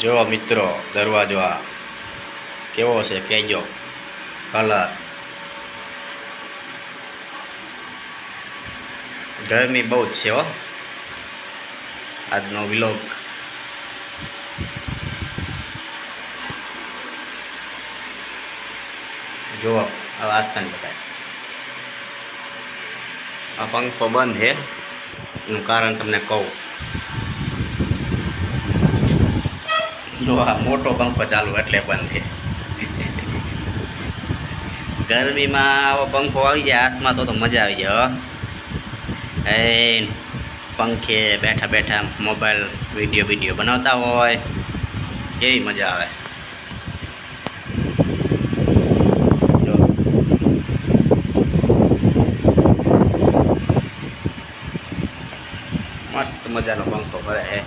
જો મિત્રો દરવાજો આ કેવો છે કહેજો. કલર ગરમી બહુ જ છે હો. આજનો વ્લોગ જુઓ. હવે આસ્થાન બતાય. આ પંખો બંધ છે એનું કારણ તમને કહું. જો આ મોટો પંખો ચાલુ એટલે બંધ છે. ગરમીમાં આવો પંખો આવી જાય હાથમાં તો મજા આવી જાય. એ પંખે બેઠા બેઠા મોબાઈલ વિડીયો બનાવતા હોય કેવી મજા આવે. જો મસ્ત મજાનો પંખો ભરે છે.